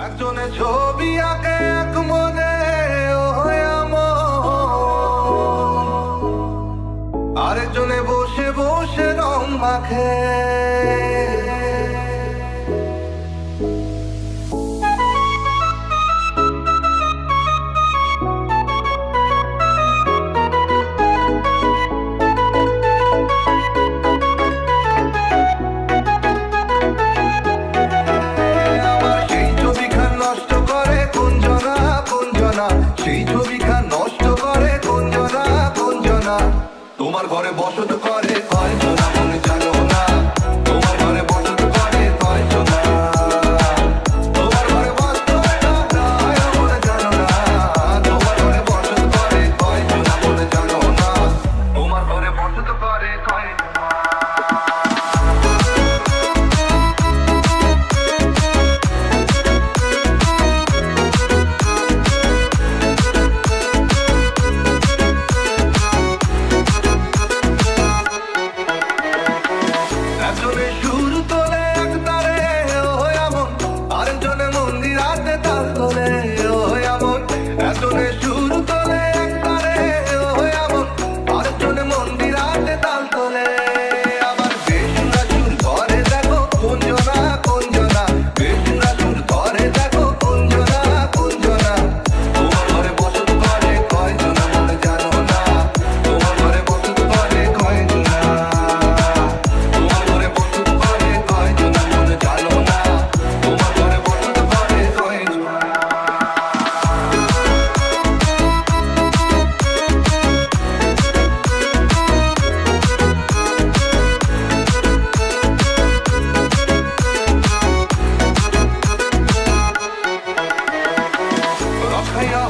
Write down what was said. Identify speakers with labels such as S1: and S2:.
S1: একজনে ছবি আঁকে এক মনে আরেকজনে বসে বসে রং মাখে। সেই ছবিখান নষ্ট করে কোনজনা কোনজনা, তোমার ঘরে বসত করে কয়জনা মনে জানো না, তোমার ঘরে বসত করে কয়জনা, তোমার ঘরে বসত মনে জানো না, তোমার ঘরে বসত করে কয়জনা মনে জানো না, তোমার ঘরে বসত করে কয়জনা। একজনে সুর তোলে এক তারে ও এমন, আরেকজনে মন্দিরাতে তাল তোলে ও এমন। একজনে সুর তোলে এক তারে ও এমন, আরেকজনে মন্দিরাতে তাল তোলে। আবার বেসুরা সুর করে দেখো কোনজনা কোনজনা, বেসুরা সুর করে দেখো কোনজনা কোনজনা, তোমার ঘরে বসত করে কয়জনা মনে জানো না, তোমার ঘরে বসত করে কয়জনা, তোমার ঘরে বসত করে কয়জনা মনে জানো না, তোমার ঘরে বসত করে কয়জনা। রখাইয়া